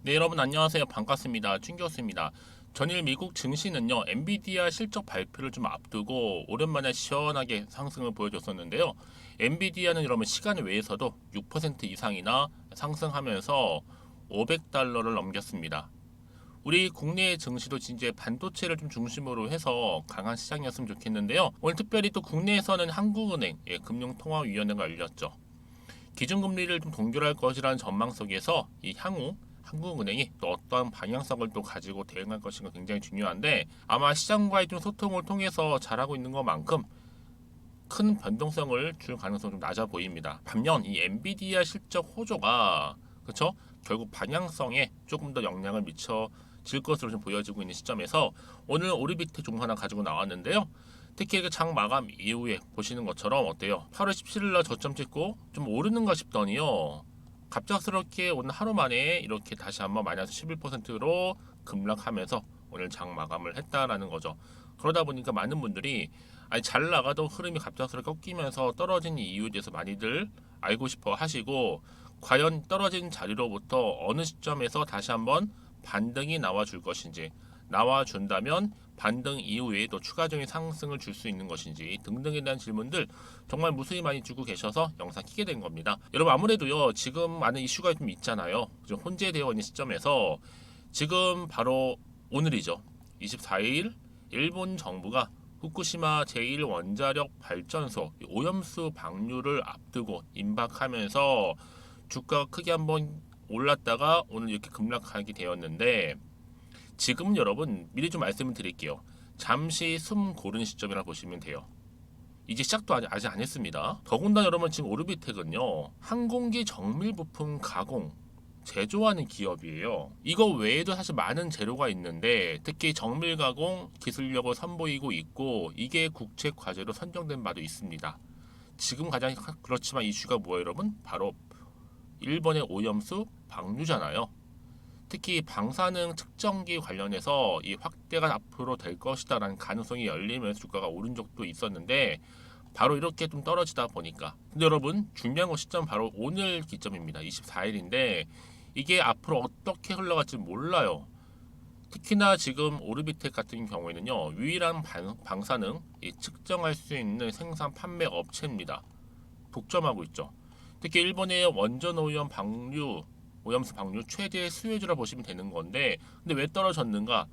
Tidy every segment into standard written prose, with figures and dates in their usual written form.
네, 여러분 안녕하세요. 반갑습니다. 춘 교수입니다. 전일 미국 증시는요, 엔비디아 실적 발표를 좀 앞두고 오랜만에 시원하게 상승을 보여줬었는데요. 엔비디아는 여러분 시간 외에서도 6% 이상이나 상승하면서 500달러를 넘겼습니다. 우리 국내 증시도 이제 반도체를 좀 중심으로 해서 강한 시장이었으면 좋겠는데요. 오늘 특별히 또 국내에서는 한국은행, 금융통화위원회가 열렸죠. 기준금리를 좀 동결할 것이라는 전망 속에서 이 향후 한국은행이 또 어떠한 방향성을 또 가지고 대응할 것인가 굉장히 중요한데, 아마 시장과의 좀 소통을 통해서 잘하고 있는 것만큼 큰 변동성을 줄 가능성이 좀 낮아 보입니다. 반면 이 엔비디아 실적 호조가 그쵸? 결국 방향성에 조금 더 영향을 미쳐질 것으로 좀 보여지고 있는 시점에서 오늘 오르비트 종 하나 가지고 나왔는데요. 특히 장 마감 이후에 보시는 것처럼 어때요? 8월 17일 날 저점 찍고 좀 오르는가 싶더니요. 갑작스럽게 오늘 하루 만에 이렇게 다시 한번 마이너스 11%로 급락하면서 오늘 장 마감을 했다라는 거죠. 그러다 보니까 많은 분들이 아니 잘 나가도 흐름이 갑작스럽게 꺾이면서 떨어진 이유에 대해서 많이들 알고 싶어 하시고, 과연 떨어진 자리로부터 어느 시점에서 다시 한번 반등이 나와 줄 것인지, 나와 준다면 반등 이후에 또 추가적인 상승을 줄 수 있는 것인지 등등에 대한 질문들 정말 무수히 많이 주고 계셔서 영상 키게 된 겁니다. 여러분 아무래도요 지금 많은 이슈가 좀 있잖아요. 좀 혼재되어 있는 시점에서 지금 바로 오늘이죠. 24일 일본 정부가 후쿠시마 제1원자력 발전소 오염수 방류를 앞두고 임박하면서 주가가 크게 한번 올랐다가 오늘 이렇게 급락하게 되었는데, 지금 여러분 미리 좀 말씀을 드릴게요. 잠시 숨 고른 시점이라 보시면 돼요. 이제 시작도 아직 안 했습니다. 더군다나 여러분 지금 오르비텍은요 항공기 정밀 부품 가공 제조하는 기업이에요. 이거 외에도 사실 많은 재료가 있는데 특히 정밀 가공 기술력을 선보이고 있고 이게 국책 과제로 선정된 바도 있습니다. 지금 가장 그렇지만 이슈가 뭐예요, 여러분? 바로 일본의 오염수 방류잖아요. 특히 방사능 측정기 관련해서 이 확대가 앞으로 될 것이다라는 가능성이 열리면서 주가가 오른 적도 있었는데 바로 이렇게 좀 떨어지다 보니까, 근데 여러분 중요한 거 시점 바로 오늘 기점입니다. 24일인데 이게 앞으로 어떻게 흘러갈지 몰라요. 특히나 지금 오르비텍 같은 경우에는요 유일한 방사능 측정할 수 있는 생산 판매 업체입니다. 독점하고 있죠. 특히 일본의 원전 오염 방류, 오염수 방류 최대 수혜주라 보시면 되는 건데, 근데 왜 떨어졌는가?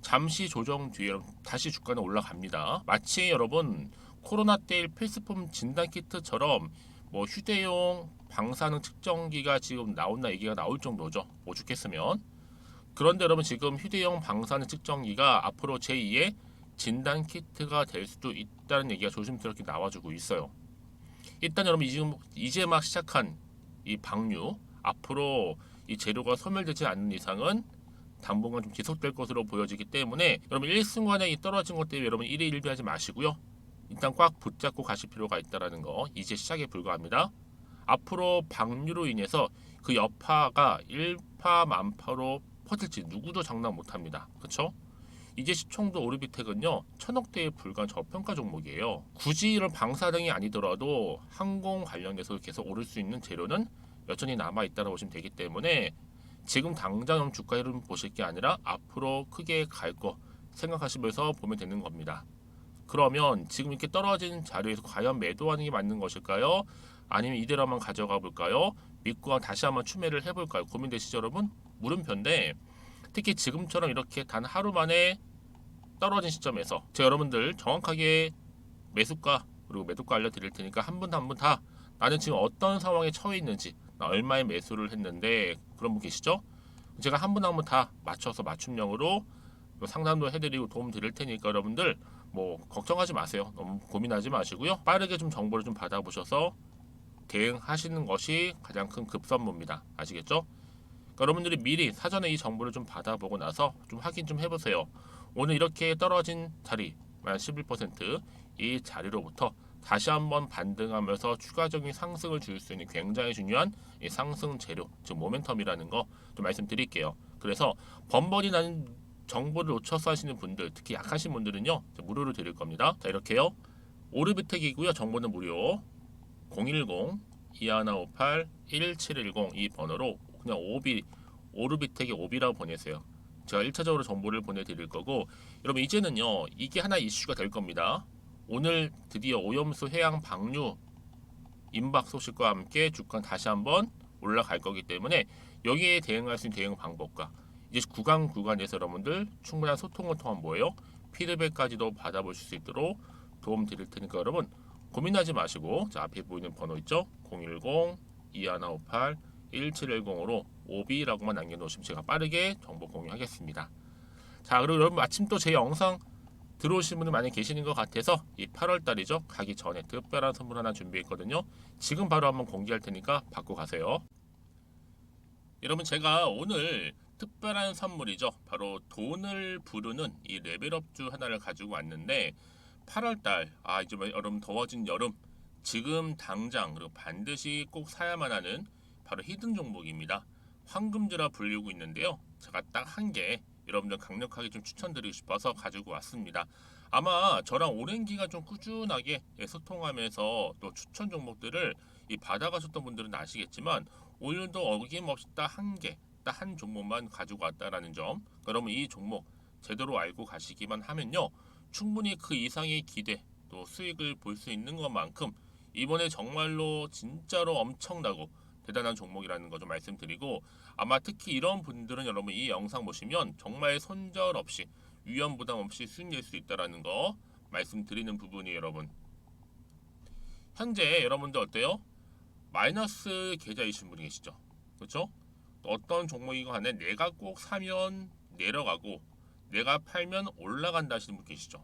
잠시 조정 뒤에 다시 주가는 올라갑니다. 마치 여러분 코로나 때의 필수품 진단 키트처럼 뭐 휴대용 방사능 측정기가 지금 나온다 얘기가 나올 정도죠. 오죽했으면. 그런데 여러분 지금 휴대용 방사능 측정기가 앞으로 제2의 진단 키트가 될 수도 있다는 얘기가 조심스럽게 나와주고 있어요. 일단 여러분 지금 이제 막 시작한 이 방류 앞으로 이 재료가 소멸되지 않는 이상은 당분간 좀 지속될 것으로 보여지기 때문에 여러분 일순간에 이 떨어진 것 때문에 여러분 일희일비하지 마시고요. 일단 꽉 붙잡고 가실 필요가 있다라는 거, 이제 시작에 불과합니다. 앞으로 방류로 인해서 그 여파가 일파만파로 퍼질지 누구도 장담 못합니다. 그렇죠? 이제 시총도 오르비텍은요 1000억대에 불과한 저평가 종목이에요. 굳이 이런 방사능이 아니더라도 항공 관련해서 계속 오를 수 있는 재료는 여전히 남아 있다고 보시면 되기 때문에 지금 당장 주가 흐름 보실 게 아니라 앞으로 크게 갈 거 생각하시면서 보면 되는 겁니다. 그러면 지금 이렇게 떨어진 자리에서 과연 매도하는 게 맞는 것일까요? 아니면 이대로 한번 가져가 볼까요? 믿고 다시 한번 추매를 해볼까요? 고민되시죠, 여러분? 물음표인데 특히 지금처럼 이렇게 단 하루 만에 떨어진 시점에서 제가 여러분들 정확하게 매수가 그리고 매도가 알려드릴 테니까 한 분 한 분 다 나는 지금 어떤 상황에 처해 있는지, 나 얼마에 매수를 했는데 그런 분 계시죠? 제가 한 분 한 분 다 맞춰서 맞춤형으로 상담도 해드리고 도움 드릴 테니까 여러분들 뭐 걱정하지 마세요. 너무 고민하지 마시고요. 빠르게 좀 정보를 좀 받아보셔서 대응하시는 것이 가장 큰 급선무입니다. 아시겠죠? 그러니까 여러분들이 미리 사전에 이 정보를 좀 받아보고 나서 좀 확인 좀 해보세요. 오늘 이렇게 떨어진 자리, 만 11%이 자리로부터 다시 한번 반등하면서 추가적인 상승을 줄 수 있는 굉장히 중요한 이 상승 재료, 즉 모멘텀이라는 거 좀 말씀드릴게요. 그래서 번번이 나는 정보를 놓쳐서 하시는 분들, 특히 약하신 분들은요 무료로 드릴 겁니다. 자 이렇게요. 오르비텍이고요. 정보는 무료. 010-2158-1710 이 번호로 그냥 오비 오르비텍의 오비라고 보내세요. 제가 1차적으로 정보를 보내드릴 거고, 여러분 이제는요 이게 하나 이슈가 될 겁니다. 오늘 드디어 오염수 해양 방류 임박 소식과 함께 주가 다시 한번 올라갈 거기 때문에 여기에 대응할 수 있는 대응 방법과 이제 구간에서 여러분들 충분한 소통을 통한 뭐예요? 피드백까지도 받아보실 수 있도록 도움 드릴 테니까 여러분 고민하지 마시고, 자 앞에 보이는 번호 있죠? 010-2158-1710으로 오비라고만 남겨놓으시면 제가 빠르게 정보 공유하겠습니다. 자, 그리고 여러분 마침 또 제 영상 들어오신 분이 많이 계시는 것 같아서 이 8월 달이죠. 가기 전에 특별한 선물 하나 준비했거든요. 지금 바로 한번 공개할 테니까 받고 가세요. 여러분 제가 오늘 특별한 선물이죠. 바로 돈을 부르는 이 레벨업주 하나를 가지고 왔는데 8월 달, 이제 여러분 더워진 여름, 지금 당장 그리고 반드시 꼭 사야만 하는 바로 히든 종목입니다. 황금주라 불리고 있는데요. 제가 딱 한 개 여러분들 강력하게 좀 추천드리고 싶어서 가지고 왔습니다. 아마 저랑 오랜 기간 좀 꾸준하게 소통하면서 또 추천 종목들을 받아가셨던 분들은 아시겠지만 오늘도 어김없이 딱 한 개, 딱 한 종목만 가지고 왔다라는 점. 그러면 이 종목 제대로 알고 가시기만 하면요, 충분히 그 이상의 기대 또 수익을 볼 수 있는 것만큼 이번에 정말로 진짜로 엄청나고 대단한 종목이라는 거 좀 말씀드리고, 아마 특히 이런 분들은 여러분 이 영상 보시면 정말 손절 없이 위험 부담 없이 수익 낼 수 있다라는 거 말씀드리는 부분이 여러분. 현재 여러분들 어때요? 마이너스 계좌이신 분이 계시죠? 그렇죠? 어떤 종목이건 간에 내가 꼭 사면 내려가고 내가 팔면 올라간다 하시는 분 계시죠?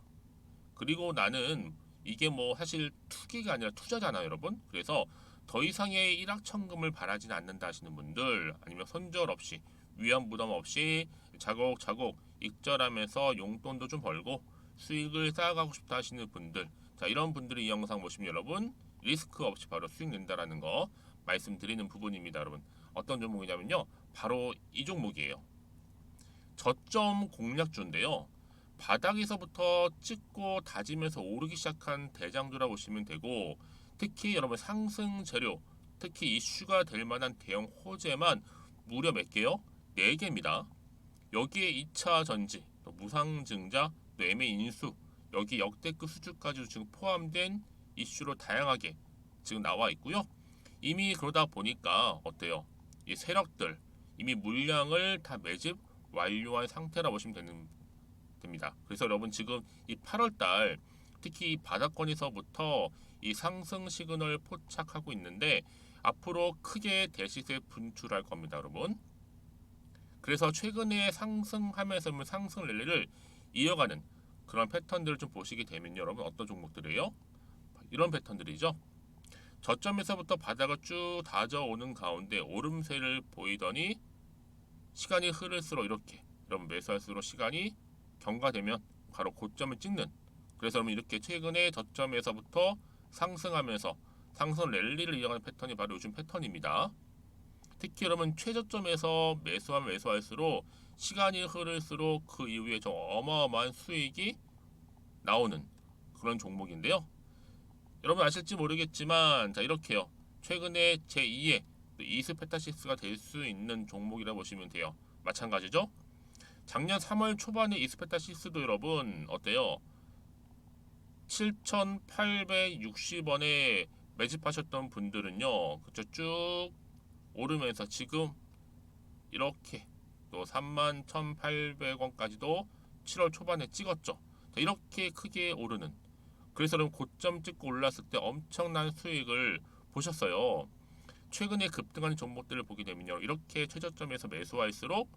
그리고 나는 이게 뭐 사실 투기가 아니라 투자잖아요, 여러분. 그래서 더 이상의 일확천금을 바라지는 않는다 하시는 분들, 아니면 손절 없이 위험 부담 없이 차곡차곡 익절하면서 용돈도 좀 벌고 수익을 쌓아가고 싶다 하시는 분들, 자 이런 분들이 이 영상 보시면 여러분 리스크 없이 바로 수익 낸다라는 거 말씀드리는 부분입니다. 여러분 어떤 종목이냐면요, 바로 이 종목이에요. 저점 공략주인데요, 바닥에서부터 찍고 다지면서 오르기 시작한 대장주라 보시면 되고, 특히 여러분 상승 재료, 특히 이슈가 될 만한 대형 호재만 무려 몇 개요? 4개입니다. 여기에 2차 전지, 또 무상증자, 또 매매 인수, 여기 역대급 수주까지 지금 포함된 이슈로 다양하게 지금 나와 있고요. 이미 그러다 보니까 어때요? 이 세력들 이미 물량을 다 매집 완료한 상태라 보시면 됩니다. 그래서 여러분 지금 이 8월 달 특히 이 바닥권에서부터 이 상승 시그널 포착하고 있는데 앞으로 크게 대시세 분출할 겁니다, 여러분. 그래서 최근에 상승하면서 상승 랠리를 이어가는 그런 패턴들을 좀 보시게 되면 여러분 어떤 종목들이에요? 이런 패턴들이죠. 저점에서부터 바닥을 쭉 다져오는 가운데 오름세를 보이더니 시간이 흐를수록 이렇게 여러분 매수할수록 시간이 경과되면 바로 고점을 찍는, 그래서 여러분 이렇게 최근에 저점에서부터 상승하면서 상승 랠리를 이어가는 패턴이 바로 요즘 패턴입니다. 특히 여러분 최저점에서 매수하면 매수할수록 시간이 흐를수록 그 이후에 좀 어마어마한 수익이 나오는 그런 종목인데요. 여러분 아실지 모르겠지만 자 이렇게요, 최근에 제2의 이스페타시스가 될 수 있는 종목이라 보시면 돼요. 마찬가지죠. 작년 3월 초반에 이스페타시스도 여러분 어때요? 7,860원에 매집하셨던 분들은요, 그쵸, 쭉 오르면서 지금 이렇게 또 31,800원까지도 7월 초반에 찍었죠. 자, 이렇게 크게 오르는, 그래서 여러분 고점 찍고 올랐을 때 엄청난 수익을 보셨어요. 최근에 급등하는 종목들을 보게 되면요, 이렇게 최저점에서 매수할수록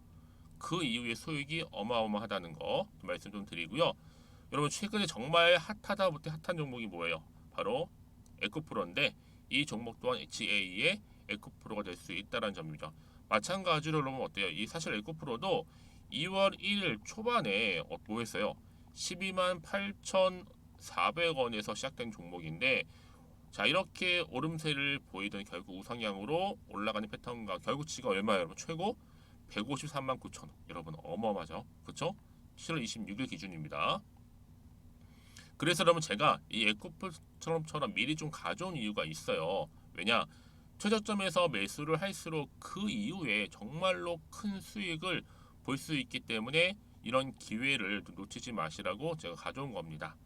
그 이후에 수익이 어마어마하다는 거 말씀 좀 드리고요. 여러분 최근에 정말 핫하다 못해 핫한 종목이 뭐예요? 바로 에코프로인데 이 종목 또한 HA의 에코프로가 될 수 있다는 점이죠. 마찬가지로 여러분 어때요? 이 사실 에코프로도 2월 1일 초반에 뭐 했어요? 128,400원에서 시작된 종목인데, 자 이렇게 오름세를 보이던 결국 우상향으로 올라가는 패턴과 결국 지금 얼마예요, 여러분? 최고 153만 9천 원. 여러분 어마어마하죠, 그렇죠? 7월 26일 기준입니다. 그래서 여러분 제가 이 에코프로처럼 미리 좀 가져온 이유가 있어요. 왜냐? 최저점에서 매수를 할수록 그 이후에 정말로 큰 수익을 볼 수 있기 때문에 이런 기회를 놓치지 마시라고 제가 가져온 겁니다.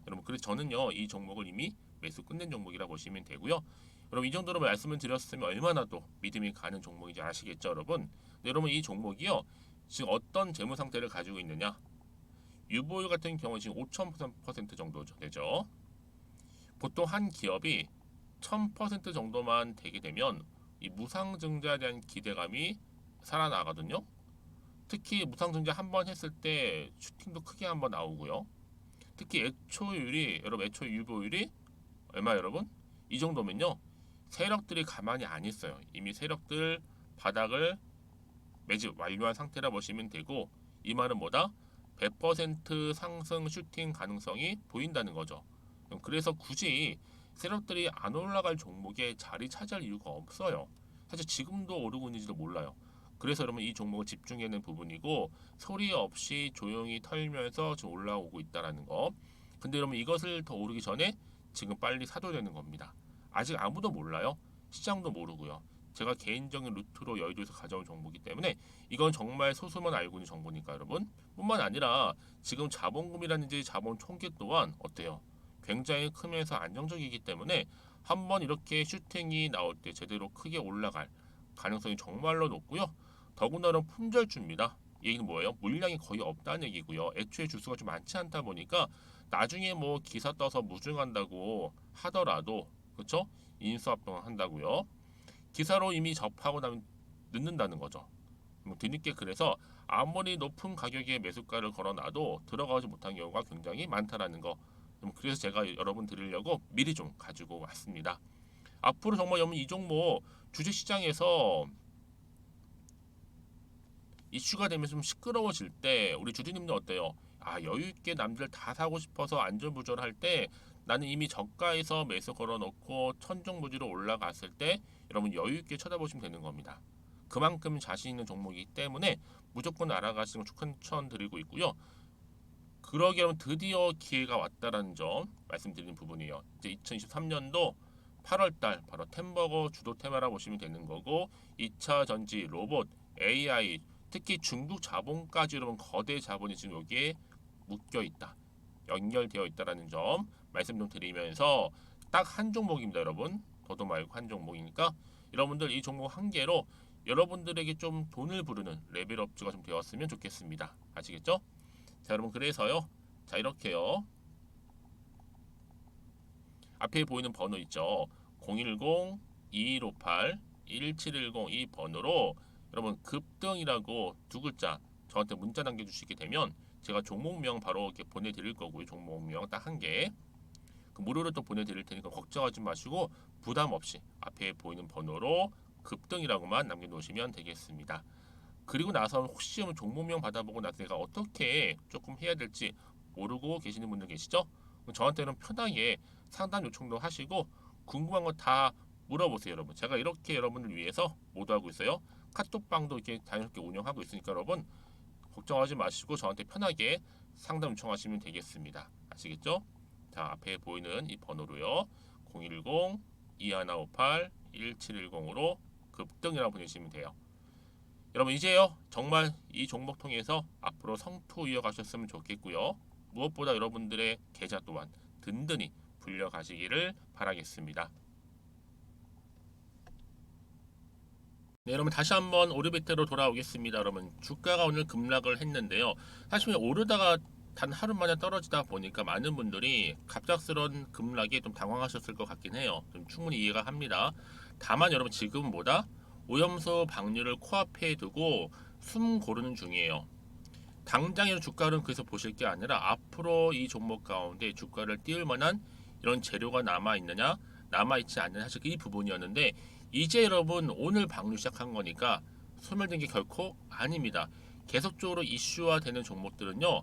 여러분, 그래서 저는요 이 종목을 이미 매수 끝낸 종목이라 보시면 되고요. 여러분, 이 정도로 말씀을 드렸으면 얼마나 또 믿음이 가는 종목인지 아시겠죠, 여러분? 네, 여러분, 이 종목이요 지금 어떤 재무 상태를 가지고 있느냐? 유보율 같은 경우 지금 5,000% 정도 되죠. 보통 한 기업이 1000% 정도만 되게 되면 이 무상증자에 대한 기대감이 살아나거든요. 특히 무상증자 한 번 했을 때 슈팅도 크게 한 번 나오고요. 특히 애초율이, 여러분, 애초 유보율이 얼마, 여러분? 이 정도면요 세력들이 가만히 안 있어요. 이미 세력들 바닥을 매집 완료한 상태라 보시면 되고, 이 말은 뭐다? 100% 상승 슈팅 가능성이 보인다는 거죠. 그래서 굳이 세력들이 안 올라갈 종목에 자리 차지할 이유가 없어요. 사실 지금도 오르고 있는지도 몰라요. 그래서 여러분, 이 종목을 집중해야 하는 부분이고, 소리 없이 조용히 털면서 지금 올라오고 있다는 거. 근데 여러분, 이것을 더 오르기 전에 지금 빨리 사둬야 되는 겁니다. 아직 아무도 몰라요. 시장도 모르고요. 제가 개인적인 루트로 여의도에서 가져온 정보이기 때문에 이건 정말 소수만 알고 있는 정보니까, 여러분. 뿐만 아니라 지금 자본금이라든지 자본 총계 또한 어때요? 굉장히 크면서 안정적이기 때문에 한번 이렇게 슈팅이 나올 때 제대로 크게 올라갈 가능성이 정말로 높고요. 더군다나 품절주입니다. 이 얘기는 뭐예요? 물량이 거의 없다는 얘기고요. 애초에 주수가 좀 많지 않다 보니까 나중에 뭐 기사 떠서 무증한다고 하더라도, 그렇죠? 인수합병을 한다고요. 기사로 이미 접하고 나면 늦는다는 거죠. 뒤늦게, 그래서 아무리 높은 가격에 매수가를 걸어놔도 들어가지 못한 경우가 굉장히 많다라는 거. 그래서 제가 여러분 드리려고 미리 좀 가지고 왔습니다. 앞으로 정말 여러분, 이 종목 주식시장에서 이슈가 되면 좀 시끄러워질 때 우리 주주님들 어때요? 아, 여유 있게 남들 다 사고 싶어서 안절부절할 때 나는 이미 저가에서 매수 걸어놓고 천정부지로 올라갔을 때 여러분 여유 있게 쳐다보시면 되는 겁니다. 그만큼 자신 있는 종목이기 때문에 무조건 알아가시는 걸 추천드리고 있고요. 그러기 위해 드디어 기회가 왔다라는 점 말씀드리는 부분이에요. 이제 2023년도 8월달 바로 템버거 주도 테마라 보시면 되는 거고, 2차 전지, 로봇, AI, 특히 중국 자본까지 여러분 거대 자본이 지금 여기에 묶여 있다, 연결되어 있다라는 점 말씀 좀 드리면서 딱 한 종목입니다, 여러분. 더도 말고 한 종목이니까 여러분들 이 종목 한 개로 여러분들에게 좀 돈을 부르는 레벨업주가 좀 되었으면 좋겠습니다. 아시겠죠? 자, 여러분, 그래서요. 자, 이렇게요. 앞에 보이는 번호 있죠. 010-2158-1710 이 번호로 여러분 급등이라고 두 글자 저한테 문자 남겨주시게 되면 제가 종목명 바로 이렇게 보내드릴 거고요. 종목명 딱 한 개. 그 무료로 또 보내드릴 테니까 걱정하지 마시고 부담 없이 앞에 보이는 번호로 급등이라고만 남겨놓으시면 되겠습니다. 그리고 나서 혹시 종목명 받아보고 나서 내가 어떻게 조금 해야 될지 모르고 계시는 분들 계시죠? 저한테는 편하게 상담 요청도 하시고 궁금한 거 다 물어보세요, 여러분. 제가 이렇게 여러분을 위해서 모두하고 있어요. 카톡방도 이렇게 자연스럽게 운영하고 있으니까 여러분 걱정하지 마시고 저한테 편하게 상담 요청하시면 되겠습니다. 아시겠죠? 자, 앞에 보이는 이 번호로요. 010-2158-1710으로 급등이라고 보내시면 돼요. 여러분, 이제요 정말 이 종목 통해서 앞으로 성투 이어가셨으면 좋겠고요. 무엇보다 여러분들의 계좌 또한 든든히 불려가시기를 바라겠습니다. 네, 여러분, 다시 한번 오르비트로 돌아오겠습니다. 여러분, 주가가 오늘 급락을 했는데요. 사실 오르다가 단 하루 만에 떨어지다 보니까 많은 분들이 갑작스런 급락에 좀 당황하셨을 것 같긴 해요. 좀 충분히 이해가 합니다. 다만 여러분, 지금보다 오염수 방류를 코앞에 두고 숨 고르는 중이에요. 당장의 주가는 그래서 보실 게 아니라 앞으로 이 종목 가운데 주가를 띄울 만한 이런 재료가 남아 있느냐, 남아 있지 않느냐, 사실 이 부분이었는데 이제 여러분 오늘 방류 시작한 거니까 소멸된 게 결코 아닙니다. 계속적으로 이슈화되는 종목들은요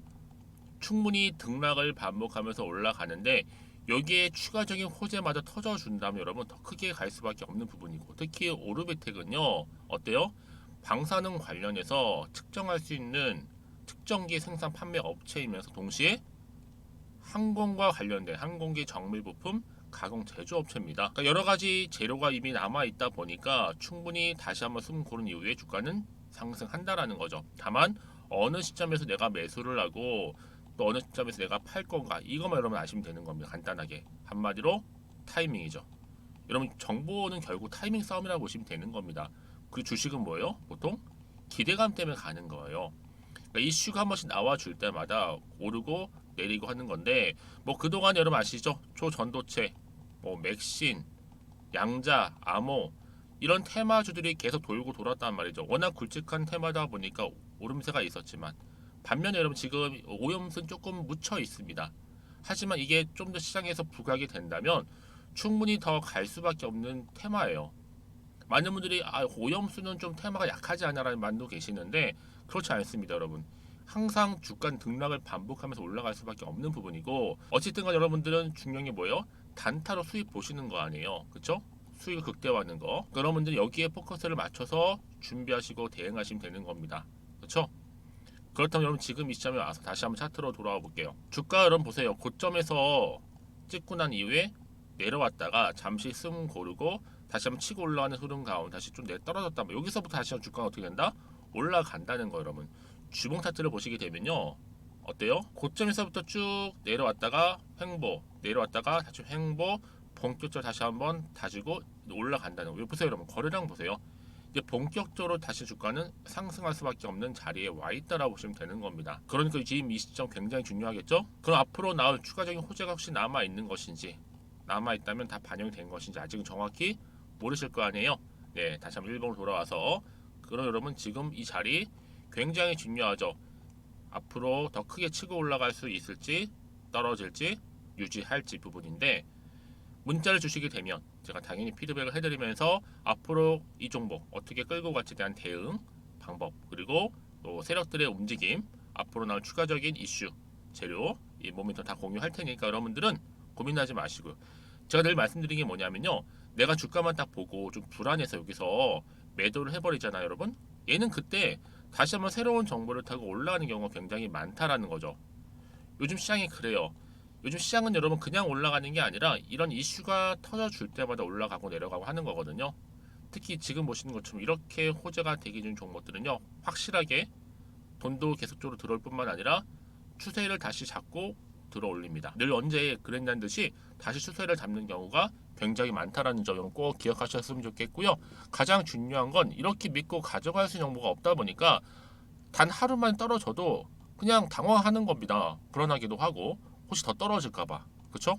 충분히 등락을 반복하면서 올라가는데 여기에 추가적인 호재마저 터져준다면 여러분 더 크게 갈 수밖에 없는 부분이고, 특히 오르베텍은요 어때요? 방사능 관련해서 측정할 수 있는 특정기 생산 판매 업체이면서 동시에 항공과 관련된 항공기 정밀 부품 가공 제조업체입니다. 그러니까 여러 가지 재료가 이미 남아 있다 보니까 충분히 다시 한번 숨 고른 이후에 주가는 상승한다라는 거죠. 다만 어느 시점에서 내가 매수를 하고 또 어느 시점에서 내가 팔 건가 이것만 여러분 아시면 되는 겁니다. 간단하게 한마디로 타이밍이죠. 여러분 정보는 결국 타이밍 싸움이라고 보시면 되는 겁니다. 그리고 주식은 뭐예요? 보통 기대감 때문에 가는 거예요. 그러니까 이슈가 한 번씩 나와줄 때마다 오르고 내리고 하는 건데 뭐 그동안 여러분 아시죠? 초전도체, 뭐 맥신, 양자, 암호 이런 테마주들이 계속 돌고 돌았단 말이죠. 워낙 굵직한 테마다 보니까 오름세가 있었지만 반면에 여러분 지금 오염수는 조금 묻혀 있습니다. 하지만 이게 좀 더 시장에서 부각이 된다면 충분히 더 갈 수밖에 없는 테마예요. 많은 분들이 오염수는 좀 테마가 약하지 않냐라는 말도 계시는데 그렇지 않습니다, 여러분. 항상 주가 등락을 반복하면서 올라갈 수밖에 없는 부분이고 어쨌든 간 여러분들은 중요한 게 뭐예요? 단타로 수익 보시는 거 아니에요, 그렇죠? 수익을 극대화하는 거. 여러분들은 여기에 포커스를 맞춰서 준비하시고 대응하시면 되는 겁니다, 그렇죠? 그렇다면 여러분 지금 이 시점에 와서 다시 한번 차트로 돌아와 볼게요. 주가 여러분 보세요. 고점에서 찍고 난 이후에 내려왔다가 잠시 숨 고르고 다시 한번 치고 올라가는 흐름 가운데 다시 좀 떨어졌다. 여기서부터 다시 한번 주가가 어떻게 된다? 올라간다는 거 여러분. 주봉 차트를 보시게 되면요. 어때요? 고점에서부터 쭉 내려왔다가 횡보, 내려왔다가 다시 횡보, 본격적으로 다시 한번 다지고 올라간다는 거. 보세요 여러분. 거래량 보세요. 이제 본격적으로 다시 주가는 상승할 수밖에 없는 자리에 와 있다라고 보시면 되는 겁니다. 그러니까 지금 이 시점 굉장히 중요하겠죠? 그럼 앞으로 나올 추가적인 호재가 혹시 남아 있는 것인지, 남아 있다면 다 반영이 된 것인지 아직은 정확히 모르실 거 아니에요. 네, 다시 한번 일본으로 돌아와서 그럼 여러분 지금 이 자리 굉장히 중요하죠. 앞으로 더 크게 치고 올라갈 수 있을지 떨어질지 유지할지 부분인데 문자를 주시게 되면 제가 당연히 피드백을 해드리면서 앞으로 이 종목 어떻게 끌고 갈지에 대한 대응 방법 그리고 또 세력들의 움직임 앞으로 나올 추가적인 이슈 재료 이 모멘텀 다 공유할 테니까 여러분들은 고민하지 마시고요. 제가 늘 말씀드린 게 뭐냐면요. 내가 주가만 딱 보고 좀 불안해서 여기서 매도를 해버리잖아요, 여러분. 얘는 그때 다시 한번 새로운 정보를 타고 올라가는 경우가 굉장히 많다라는 거죠. 요즘 시장이 그래요. 요즘 시장은 여러분 그냥 올라가는 게 아니라 이런 이슈가 터져줄 때마다 올라가고 내려가고 하는 거거든요. 특히 지금 보시는 것처럼 이렇게 호재가 되기 전 종목들은요. 확실하게 돈도 계속적으로 들어올 뿐만 아니라 추세를 다시 잡고 들어 올립니다. 늘 언제 그랬냐는 듯이 다시 추세를 잡는 경우가 굉장히 많다라는 점 꼭 기억하셨으면 좋겠고요. 가장 중요한 건 이렇게 믿고 가져갈 수 있는 정보가 없다 보니까 단 하루만 떨어져도 그냥 당황하는 겁니다. 불안하기도 하고 혹시 더 떨어질까봐. 그쵸?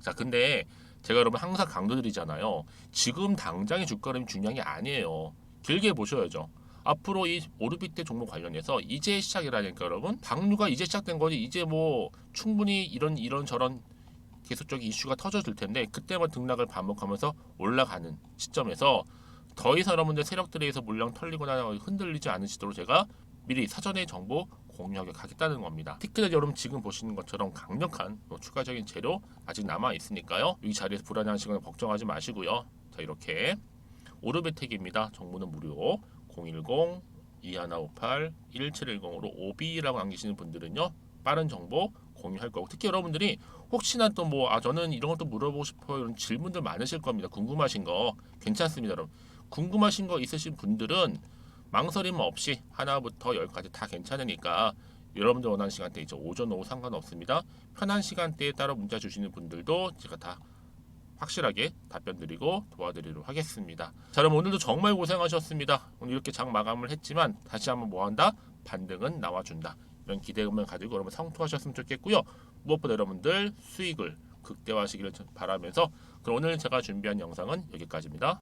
자, 근데 제가 여러분 항상 강조드리잖아요. 지금 당장의 주가 흐름이 중요한 게 아니에요. 길게 보셔야죠. 앞으로 이 오르비트 종목 관련해서 이제 시작이라니까 여러분. 방류가 이제 시작된 거지. 이제 뭐 충분히 이런 저런 계속적인 이슈가 터져줄 텐데 그때만 등락을 반복하면서 올라가는 시점에서 더 이상 여러분들 세력들에 의해서 물량 털리거나 흔들리지 않으시도록 제가 미리 사전에 정보 공유하게 가겠다는 겁니다. 특히나 여러분 지금 보시는 것처럼 강력한 추가적인 재료 아직 남아 있으니까요. 이 자리에서 불안한 시간을 걱정하지 마시고요. 자, 이렇게 오르베텍입니다. 정보는 무료 010-2158-1710으로 OB라고 남기시는 분들은요. 빠른 정보 공유할 거고 특히 여러분들이 혹시나 또 뭐 저는 이런 것도 물어보고 싶어요 이런 질문들 많으실 겁니다. 궁금하신 거 괜찮습니다. 여러분 궁금하신 거 있으신 분들은 망설임 없이 하나부터 열까지 다 괜찮으니까 여러분들 원하는 시간대 있죠. 오전 오후 상관없습니다. 편한 시간대에 따라 문자 주시는 분들도 제가 다 확실하게 답변 드리고 도와드리도록 하겠습니다. 자, 그럼 오늘도 정말 고생하셨습니다. 오늘 이렇게 장 마감을 했지만 다시 한번 뭐한다? 반등은 나와준다. 이런 기대감을 가지고 여러분 성투하셨으면 좋겠고요. 무엇보다 여러분들 수익을 극대화하시기를 바라면서 그럼 오늘 제가 준비한 영상은 여기까지입니다.